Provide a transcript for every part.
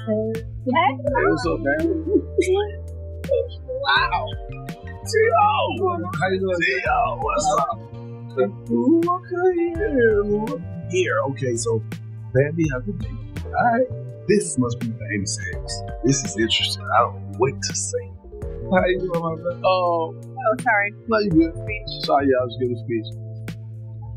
Hey, what's up, man? Wow. T.O. How you doing? T.O. What's up? Ooh, okay, here. Okay, so Bambi has a baby. Alright. This must be baby sex. This is interesting. I don't wait to see. How you doing, my friend? Oh, sorry. No, you good. Sorry, I was giving a speech.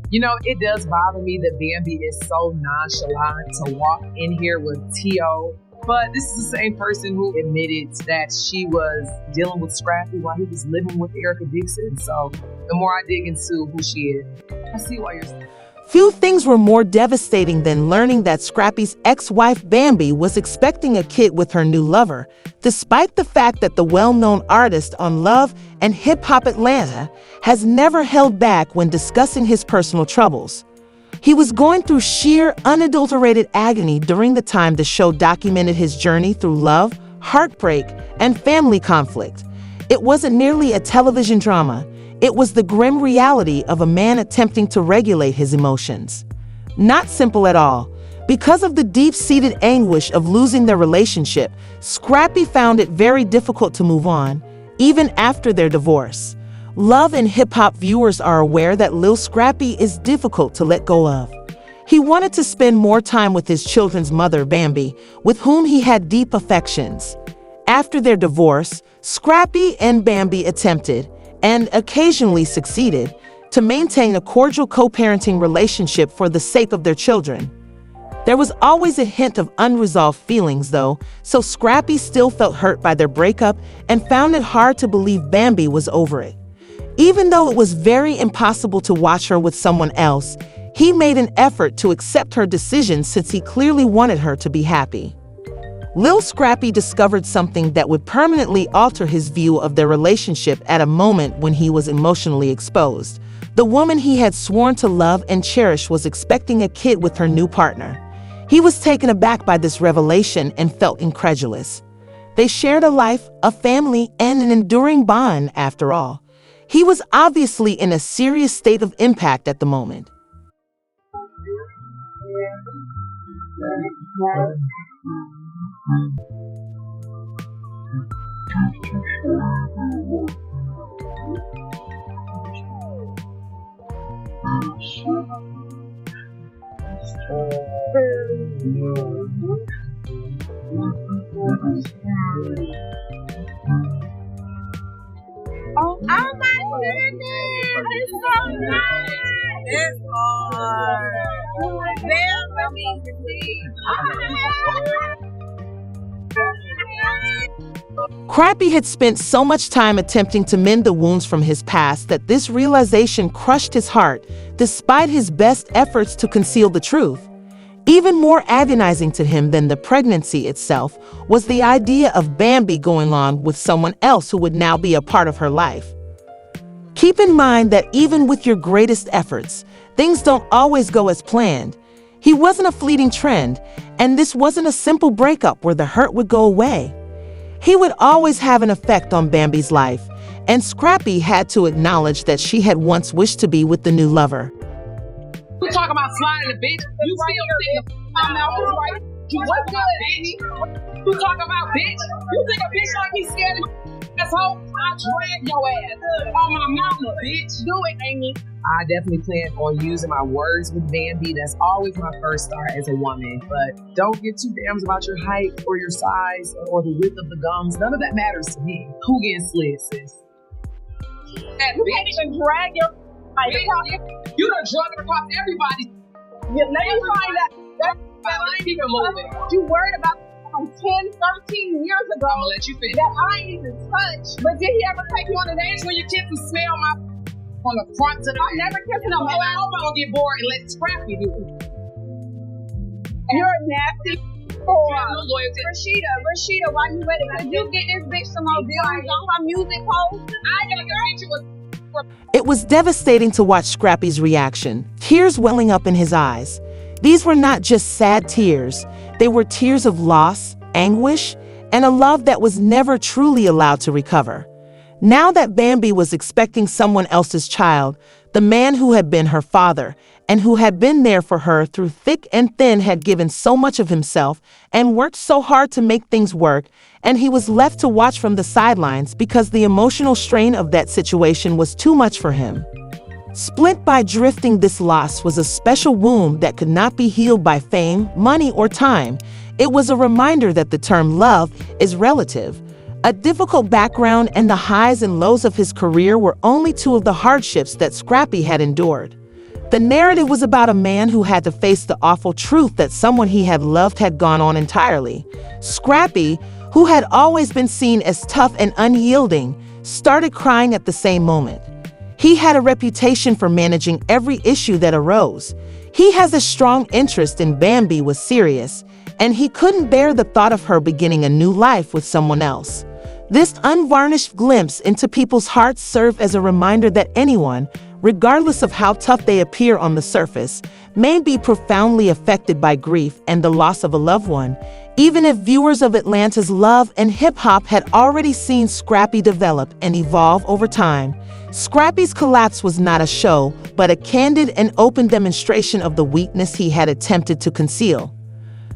You know, it does bother me that Bambi is so nonchalant to walk in here with T.O. But this is the same person who admitted that she was dealing with Scrappy while he was living with Erica Dixon. So the more I dig into who she is, I see why you're... Few things were more devastating than learning that Scrappy's ex-wife Bambi was expecting a kid with her new lover, despite the fact that the well-known artist on Love and Hip Hop Atlanta has never held back when discussing his personal troubles. He was going through sheer, unadulterated agony during the time the show documented his journey through love, heartbreak, and family conflict. It wasn't merely a television drama. It was the grim reality of a man attempting to regulate his emotions. Not simple at all. Because of the deep-seated anguish of losing their relationship, Scrappy found it very difficult to move on, even after their divorce. Love and hip-hop viewers are aware that Lil Scrappy is difficult to let go of. He wanted to spend more time with his children's mother, Bambi, with whom he had deep affections. After their divorce, Scrappy and Bambi attempted, and occasionally succeeded, to maintain a cordial co-parenting relationship for the sake of their children. There was always a hint of unresolved feelings, though, so Scrappy still felt hurt by their breakup and found it hard to believe Bambi was over it. Even though it was very impossible to watch her with someone else, he made an effort to accept her decision since he clearly wanted her to be happy. Lil Scrappy discovered something that would permanently alter his view of their relationship at a moment when he was emotionally exposed. The woman he had sworn to love and cherish was expecting a kid with her new partner. He was taken aback by this revelation and felt incredulous. They shared a life, a family, and an enduring bond, after all. He was obviously in a serious state of impact at the moment. Oh my goodness! It's so nice! It's hard! Very amazing! Scrappy had spent so much time attempting to mend the wounds from his past that this realization crushed his heart, despite his best efforts to conceal the truth. Even more agonizing to him than the pregnancy itself was the idea of Bambi going on with someone else who would now be a part of her life. Keep in mind that even with your greatest efforts, things don't always go as planned. He wasn't a fleeting trend, and this wasn't a simple breakup where the hurt would go away. He would always have an effect on Bambi's life, and Scrappy had to acknowledge that she had once wished to be with the new lover. You talking about sliding a bitch? You right here, I'm out here, right? You what good, bitch? You talking about bitch? You think a bitch like me scared of asshole? I drag your ass on my mama, bitch. Do it, Amy. I definitely plan on using my words with Bambi. That's always my first start as a woman. But don't get too damn about your height or your size or the width of the gums. None of that matters to me. Who getting slid, sis? You can't even drag your... You done drug it across everybody. Let me find out. I ain't even moving. You worried about 10, 13 years ago. I'm gonna let you finish. That I ain't even touched. But did he ever take you on a date? When you kiss and smell my on the front to the I never kissed no man. I hope I don't get bored and let Scrappy do it. You're a nasty boy. No loyalty. Rashida, why you ready? Could you get this bitch some more deals on her music post? I gotta go get you a... It was devastating to watch Scrappy's reaction, tears welling up in his eyes. These were not just sad tears, they were tears of loss, anguish, and a love that was never truly allowed to recover. Now that Bambi was expecting someone else's child, The man who had been her father and who had been there for her through thick and thin had given so much of himself and worked so hard to make things work, and he was left to watch from the sidelines because the emotional strain of that situation was too much for him. Split by drifting, this loss was a special wound that could not be healed by fame, money, or time. It was a reminder that the term love is relative. A difficult background and the highs and lows of his career were only two of the hardships that Scrappy had endured. The narrative was about a man who had to face the awful truth that someone he had loved had gone on entirely. Scrappy, who had always been seen as tough and unyielding, started crying at the same moment. He had a reputation for managing every issue that arose. He has a strong interest in Bambi was serious, and he couldn't bear the thought of her beginning a new life with someone else. This unvarnished glimpse into people's hearts served as a reminder that anyone, regardless of how tough they appear on the surface, may be profoundly affected by grief and the loss of a loved one, even if viewers of Atlanta's Love and Hip Hop had already seen Scrappy develop and evolve over time. Scrappy's collapse was not a show, but a candid and open demonstration of the weakness he had attempted to conceal.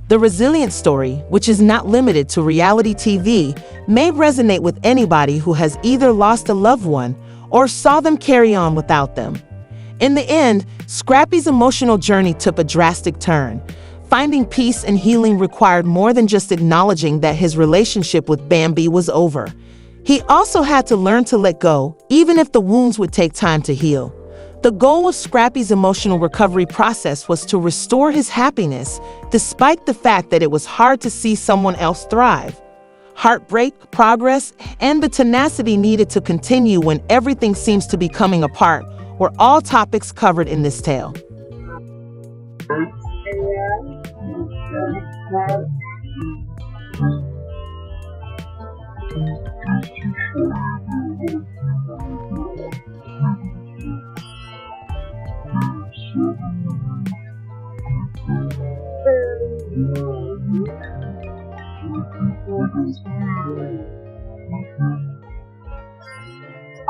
The resilient story, which is not limited to reality TV, may resonate with anybody who has either lost a loved one or saw them carry on without them. In the end, Scrappy's emotional journey took a drastic turn. Finding peace and healing required more than just acknowledging that his relationship with Bambi was over. He also had to learn to let go, even if the wounds would take time to heal. The goal of Scrappy's emotional recovery process was to restore his happiness, despite the fact that it was hard to see someone else thrive. Heartbreak, progress, and the tenacity needed to continue when everything seems to be coming apart were all topics covered in this tale.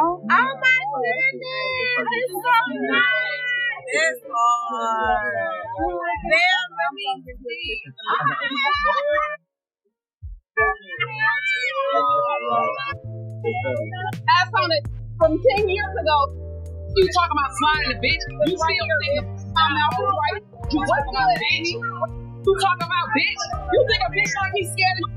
Oh my goodness, it's so nice. It's hard. That's on it from 10 years ago. You talking about sliding a bitch? You still think I'm out right? You talking about bitch? You talking about bitch? You think a bitch like me scared of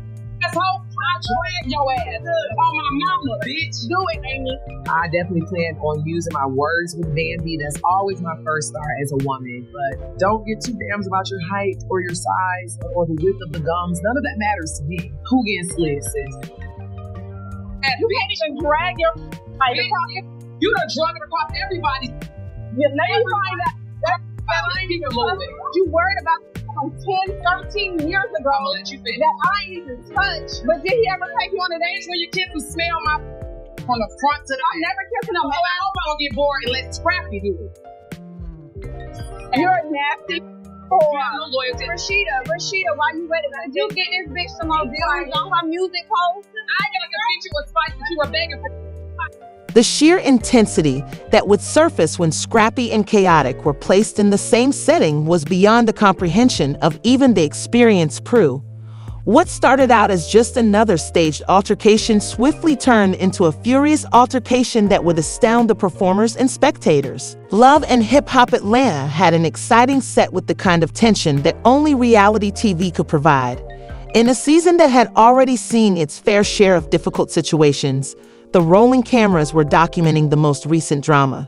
this hoe? I drag your ass on my mama, bitch. Do it, Amy. I definitely plan on using my words with Bambi. That's always my first start as a woman. But don't get too damned about your height or your size or the width of the gums. None of that matters to me. Who getting slid, sis? You can't even drag your like, you done drug it across everybody. You let me find out. I ain't even moving. You worried about from 10, 13 years ago I'm gonna let you finish. that I ain't even touched. But did he ever take you on a date? When you kiss and smell my from the front to the I'm never kissing him. I hope I don't get bored and let Scrappy do it. You're nasty. No loyalty. Rashida, why you ready? Did you get this bitch some more views on her music post? I gotta convince you with spice that you were begging for. The sheer intensity that would surface when Scrappy and Chaotic were placed in the same setting was beyond the comprehension of even the experienced Prue. What started out as just another staged altercation swiftly turned into a furious altercation that would astound the performers and spectators. Love and Hip Hop Atlanta had an exciting set with the kind of tension that only reality TV could provide. In a season that had already seen its fair share of difficult situations, the rolling cameras were documenting the most recent drama.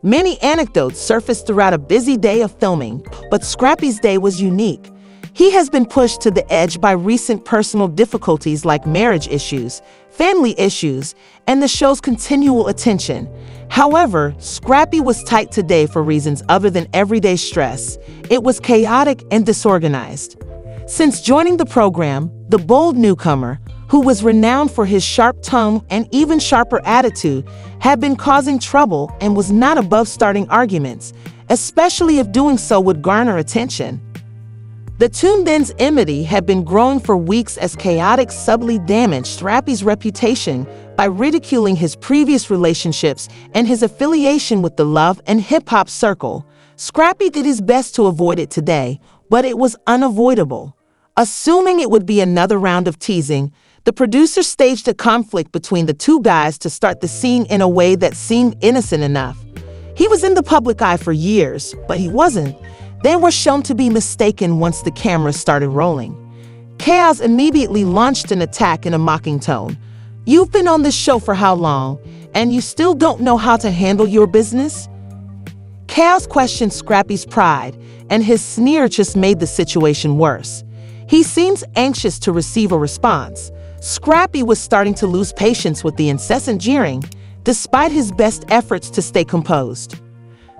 Many anecdotes surfaced throughout a busy day of filming, but Scrappy's day was unique. He has been pushed to the edge by recent personal difficulties like marriage issues, family issues, and the show's continual attention. However, Scrappy was tight today for reasons other than everyday stress. It was chaotic and disorganized. Since joining the program, the bold newcomer, who was renowned for his sharp tongue and even sharper attitude, had been causing trouble and was not above starting arguments, especially if doing so would garner attention. The two men's enmity had been growing for weeks as Chaotix subtly damaged Scrappy's reputation by ridiculing his previous relationships and his affiliation with the love and hip-hop circle. Scrappy did his best to avoid it today, but it was unavoidable. Assuming it would be another round of teasing, the producer staged a conflict between the two guys to start the scene in a way that seemed innocent enough. He was in the public eye for years, but he wasn't. They were shown to be mistaken once the cameras started rolling. Chaos immediately launched an attack in a mocking tone. "You've been on this show for how long, and you still don't know how to handle your business?" Chaos questioned Scrappy's pride, and his sneer just made the situation worse. He seems anxious to receive a response. Scrappy was starting to lose patience with the incessant jeering, despite his best efforts to stay composed.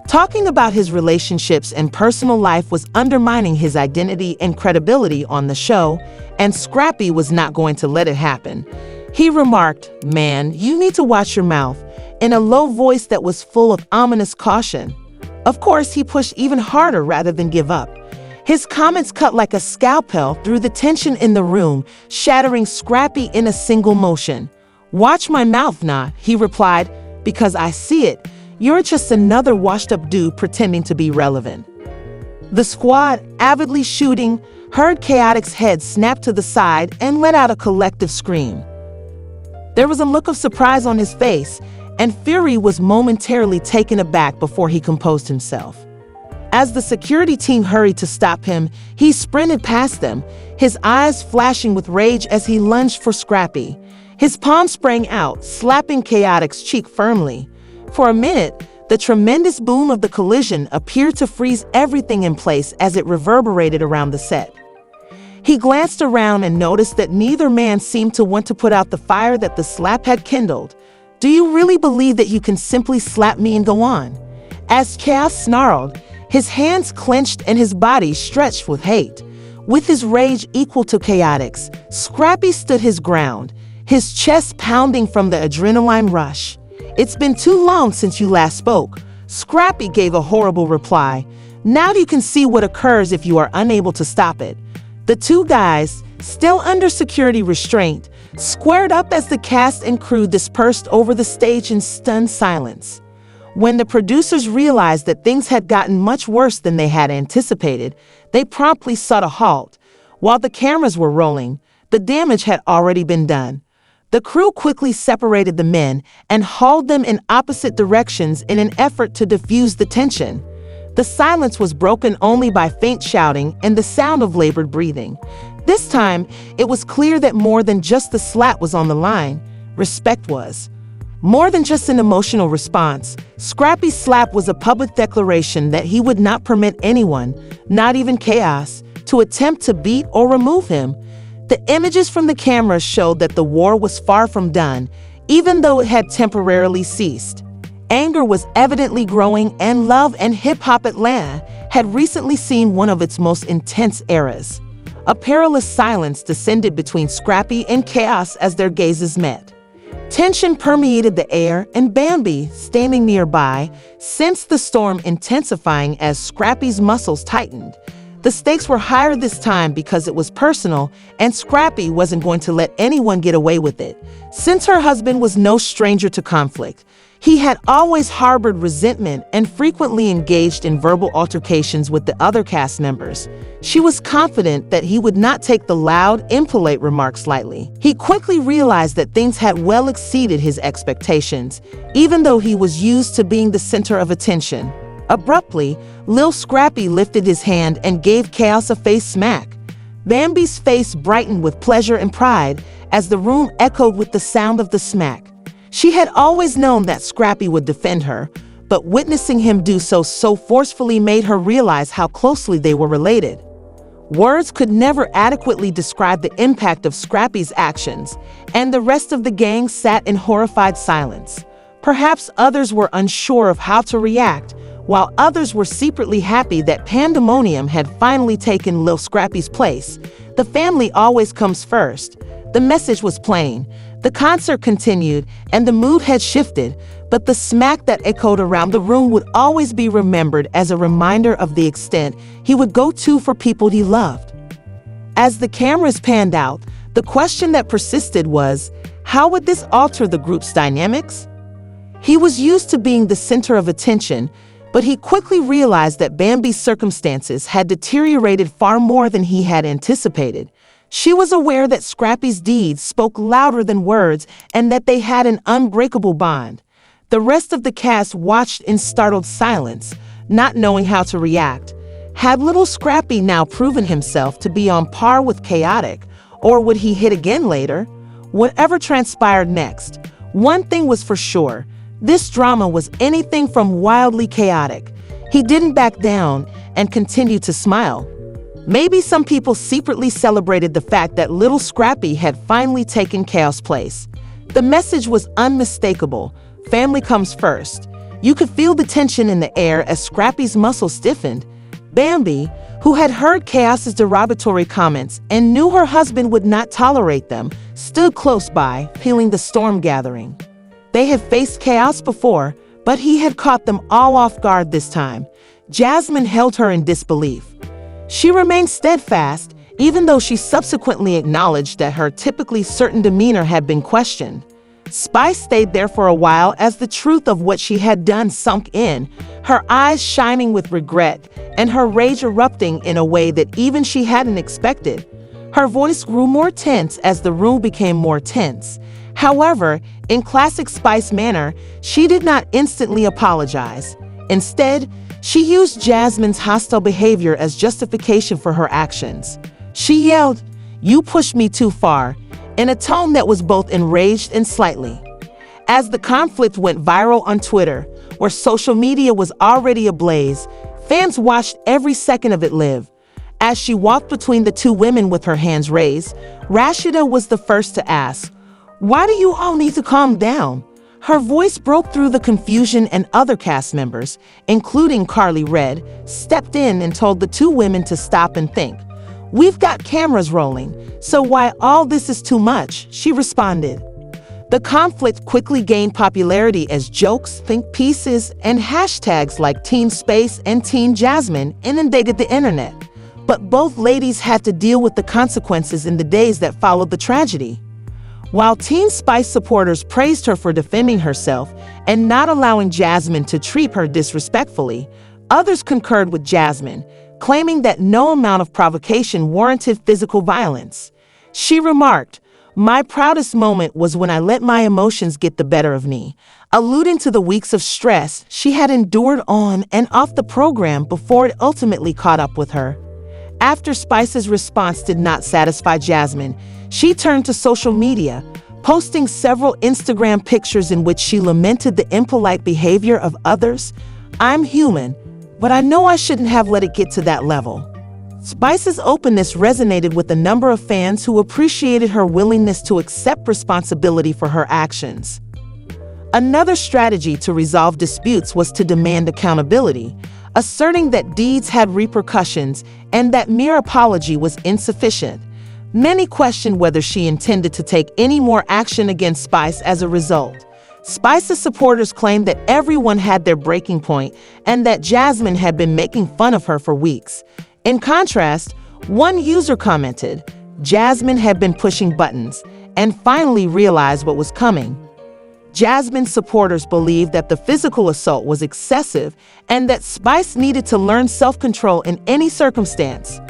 Talking about his relationships and personal life was undermining his identity and credibility on the show, and Scrappy was not going to let it happen. He remarked, "Man, you need to watch your mouth," in a low voice that was full of ominous caution. Of course, he pushed even harder rather than give up. His comments cut like a scalpel through the tension in the room, shattering Scrappy in a single motion. "Watch my mouth, nah," he replied, "because I see it. You're just another washed-up dude pretending to be relevant." The squad, avidly shooting, heard Chaotix's head snap to the side and let out a collective scream. There was a look of surprise on his face, and Fury was momentarily taken aback before he composed himself. As the security team hurried to stop him, he sprinted past them, his eyes flashing with rage as he lunged for Scrappy. His palm sprang out, slapping Chaotix's cheek firmly. For a minute, the tremendous boom of the collision appeared to freeze everything in place as it reverberated around the set. He glanced around and noticed that neither man seemed to want to put out the fire that the slap had kindled. "Do you really believe that you can simply slap me and go on?" As Chaos snarled, his hands clenched and his body stretched with hate. With his rage equal to Chaotix, Scrappy stood his ground, his chest pounding from the adrenaline rush. "It's been too long since you last spoke," Scrappy gave a horrible reply. "Now you can see what occurs if you are unable to stop it." The two guys, still under security restraint, squared up as the cast and crew dispersed over the stage in stunned silence. When the producers realized that things had gotten much worse than they had anticipated, they promptly sought a halt. While the cameras were rolling, the damage had already been done. The crew quickly separated the men and hauled them in opposite directions in an effort to diffuse the tension. The silence was broken only by faint shouting and the sound of labored breathing. This time, it was clear that more than just the slap was on the line. Respect was. More than just an emotional response, Scrappy's slap was a public declaration that he would not permit anyone, not even Chaos, to attempt to beat or remove him. The images from the cameras showed that the war was far from done, even though it had temporarily ceased. Anger was evidently growing, and Love and Hip Hop Atlanta had recently seen one of its most intense eras. A perilous silence descended between Scrappy and Chaos as their gazes met. Tension permeated the air, and Bambi, standing nearby, sensed the storm intensifying as Scrappy's muscles tightened. The stakes were higher this time because it was personal, and Scrappy wasn't going to let anyone get away with it. Since her husband was no stranger to conflict, he had always harbored resentment and frequently engaged in verbal altercations with the other cast members. She was confident that he would not take the loud, impolite remarks lightly. He quickly realized that things had well exceeded his expectations, even though he was used to being the center of attention. Abruptly, Lil Scrappy lifted his hand and gave Chaos a face smack. Bambi's face brightened with pleasure and pride as the room echoed with the sound of the smack. She had always known that Scrappy would defend her, but witnessing him do so forcefully made her realize how closely they were related. Words could never adequately describe the impact of Scrappy's actions, and the rest of the gang sat in horrified silence. Perhaps others were unsure of how to react, while others were secretly happy that pandemonium had finally taken Lil Scrappy's place. The family always comes first. The message was plain. The concert continued, and the mood had shifted, but the smack that echoed around the room would always be remembered as a reminder of the extent he would go to for people he loved. As the cameras panned out, the question that persisted was, how would this alter the group's dynamics? He was used to being the center of attention, but he quickly realized that Bambi's circumstances had deteriorated far more than he had anticipated. She was aware that Scrappy's deeds spoke louder than words and that they had an unbreakable bond. The rest of the cast watched in startled silence, not knowing how to react. Had little Scrappy now proven himself to be on par with chaotic, or would he hit again later? Whatever transpired next, one thing was for sure. This drama was anything from wildly chaotic. He didn't back down and continued to smile. Maybe some people secretly celebrated the fact that little Scrappy had finally taken chaos place. The message was unmistakable. Family comes first. You could feel the tension in the air as Scrappy's muscles stiffened. Bambi, who had heard Chaos's derogatory comments and knew her husband would not tolerate them, stood close by, feeling the storm gathering. They had faced Chaos before, but he had caught them all off guard this time. Jasmine held her in disbelief. She remained steadfast, even though she subsequently acknowledged that her typically certain demeanor had been questioned. Spice stayed there for a while as the truth of what she had done sunk in, her eyes shining with regret and her rage erupting in a way that even she hadn't expected. Her voice grew more tense as the room became more tense. However, in classic Spice manner, she did not instantly apologize. Instead, she used Jasmine's hostile behavior as justification for her actions. She yelled, "You pushed me too far," in a tone that was both enraged and slightly. As the conflict went viral on Twitter, where social media was already ablaze, fans watched every second of it live. As she walked between the two women with her hands raised, Rashida was the first to ask, "Why do you all need to calm down?" Her voice broke through the confusion, and other cast members, including Carly Red, stepped in and told the two women to stop and think. "We've got cameras rolling, so why all this is too much?" she responded. The conflict quickly gained popularity as jokes, think pieces, and hashtags like Team Space and Team Jasmine inundated the internet. But both ladies had to deal with the consequences in the days that followed the tragedy. While Team Spice supporters praised her for defending herself and not allowing Jasmine to treat her disrespectfully, others concurred with Jasmine, claiming that no amount of provocation warranted physical violence. She remarked, "My proudest moment was when I let my emotions get the better of me," alluding to the weeks of stress she had endured on and off the program before it ultimately caught up with her. After Spice's response did not satisfy Jasmine, she turned to social media, posting several Instagram pictures in which she lamented the impolite behavior of others. "I'm human, but I know I shouldn't have let it get to that level." Spice's openness resonated with a number of fans who appreciated her willingness to accept responsibility for her actions. Another strategy to resolve disputes was to demand accountability, asserting that deeds had repercussions and that mere apology was insufficient. Many questioned whether she intended to take any more action against Spice as a result. Spice's supporters claimed that everyone had their breaking point and that Jasmine had been making fun of her for weeks. In contrast, one user commented, "Jasmine had been pushing buttons and finally realized what was coming." Jasmine's supporters believed that the physical assault was excessive and that Spice needed to learn self-control in any circumstance.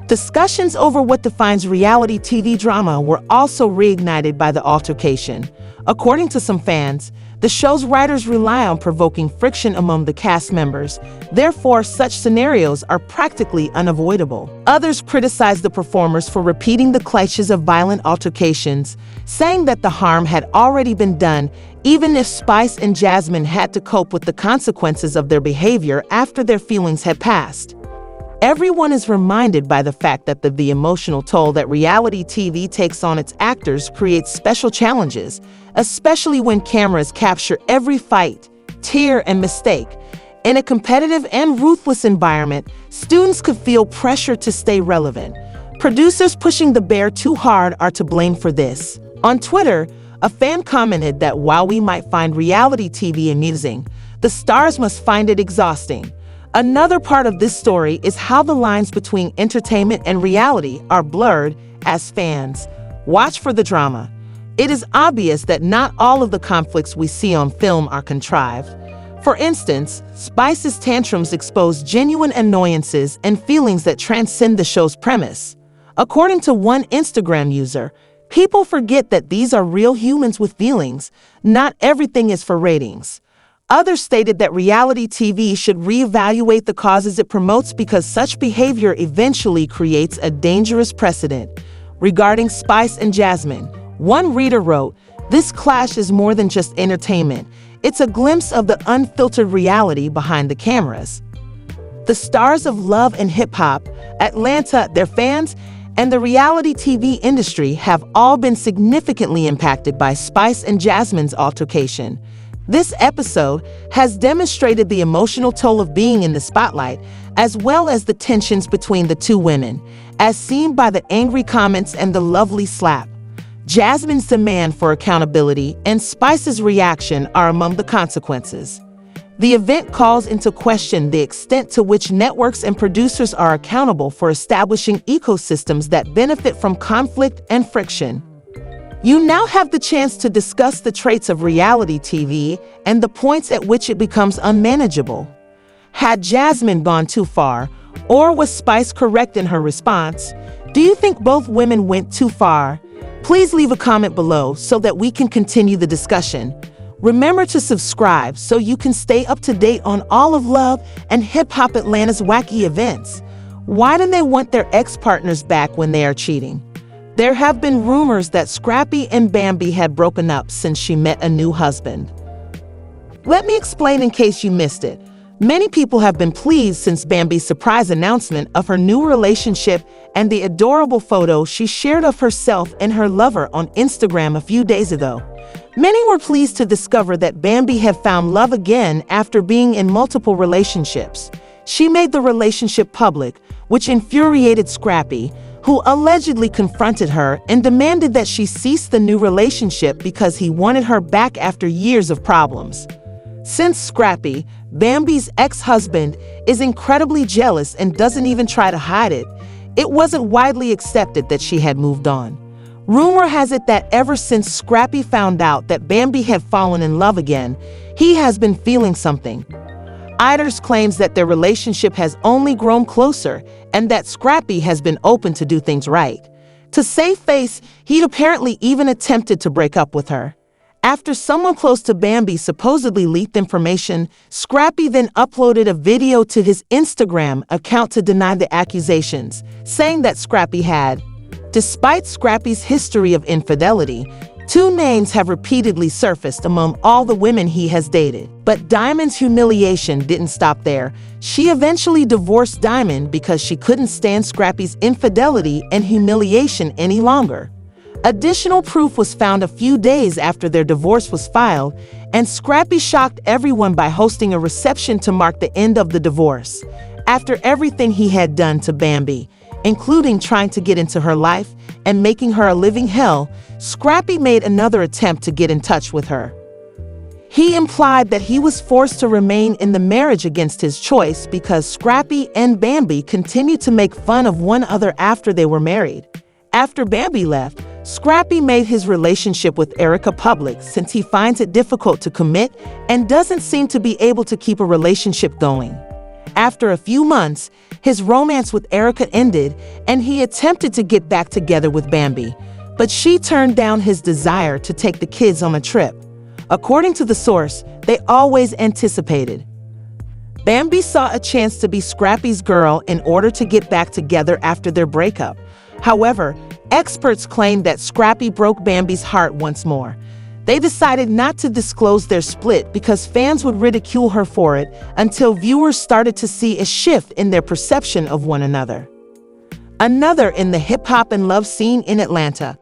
Discussions over what defines reality TV drama were also reignited by the altercation. According to some fans, the show's writers rely on provoking friction among the cast members. Therefore, such scenarios are practically unavoidable. Others criticized the performers for repeating the cliches of violent altercations, saying that the harm had already been done, even if Spice and Jasmine had to cope with the consequences of their behavior after their feelings had passed. Everyone is reminded by the fact that the emotional toll that reality TV takes on its actors creates special challenges, especially when cameras capture every fight, tear, and mistake. In a competitive and ruthless environment, students could feel pressure to stay relevant. Producers pushing the bear too hard are to blame for this. On Twitter, a fan commented that while we might find reality TV amusing, the stars must find it exhausting. Another part of this story is how the lines between entertainment and reality are blurred as fans watch for the drama. It is obvious that not all of the conflicts we see on film are contrived. For instance, Spice's tantrums expose genuine annoyances and feelings that transcend the show's premise. According to one Instagram user, people forget that these are real humans with feelings. Not everything is for ratings. Others stated that reality TV should reevaluate the causes it promotes because such behavior eventually creates a dangerous precedent. Regarding Spice and Jasmine, one reader wrote, "This clash is more than just entertainment. It's a glimpse of the unfiltered reality behind the cameras." The stars of love and hip-hop, Atlanta, their fans, and the reality TV industry have all been significantly impacted by Spice and Jasmine's altercation. This episode has demonstrated the emotional toll of being in the spotlight, as well as the tensions between the two women, as seen by the angry comments and the lovely slap. Jasmine's demand for accountability and Spice's reaction are among the consequences. The event calls into question the extent to which networks and producers are accountable for establishing ecosystems that benefit from conflict and friction. You now have the chance to discuss the traits of reality TV and the points at which it becomes unmanageable. Had Jasmine gone too far, or was Spice correct in her response? Do you think both women went too far? Please leave a comment below so that we can continue the discussion. Remember to subscribe so you can stay up to date on all of Love and Hip Hop Atlanta's wacky events. Why do they want their ex-partners back when they are cheating? There have been rumors that Scrappy and Bambi had broken up since she met a new husband. Let me explain in case you missed it. Many people have been pleased since Bambi's surprise announcement of her new relationship and the adorable photo she shared of herself and her lover on Instagram a few days ago. Many were pleased to discover that Bambi had found love again after being in multiple relationships. She made the relationship public, which infuriated Scrappy, who allegedly confronted her and demanded that she cease the new relationship because he wanted her back after years of problems. Since Scrappy, Bambi's ex-husband, is incredibly jealous and doesn't even try to hide it, it wasn't widely accepted that she had moved on. Rumor has it that ever since Scrappy found out that Bambi had fallen in love again, he has been feeling something. Iders claims that their relationship has only grown closer and that Scrappy has been open to do things right. To save face, he'd apparently even attempted to break up with her. After someone close to Bambi supposedly leaked information, Scrappy then uploaded a video to his Instagram account to deny the accusations, saying that Scrappy had. Despite Scrappy's history of infidelity, two names have repeatedly surfaced among all the women he has dated. But Diamond's humiliation didn't stop there. She eventually divorced Diamond because she couldn't stand Scrappy's infidelity and humiliation any longer. Additional proof was found a few days after their divorce was filed, and Scrappy shocked everyone by hosting a reception to mark the end of the divorce. After everything he had done to Bambi, including trying to get into her life and making her a living hell, Scrappy made another attempt to get in touch with her. He implied that he was forced to remain in the marriage against his choice because Scrappy and Bambi continued to make fun of one another after they were married. After Bambi left, Scrappy made his relationship with Erica public since he finds it difficult to commit and doesn't seem to be able to keep a relationship going. After a few months, his romance with Erica ended and he attempted to get back together with Bambi, but she turned down his desire to take the kids on a trip. According to the source, they always anticipated. Bambi saw a chance to be Scrappy's girl in order to get back together after their breakup. However, experts claim that Scrappy broke Bambi's heart once more. They decided not to disclose their split because fans would ridicule her for it until viewers started to see a shift in their perception of one another. Another in the hip-hop and love scene in Atlanta.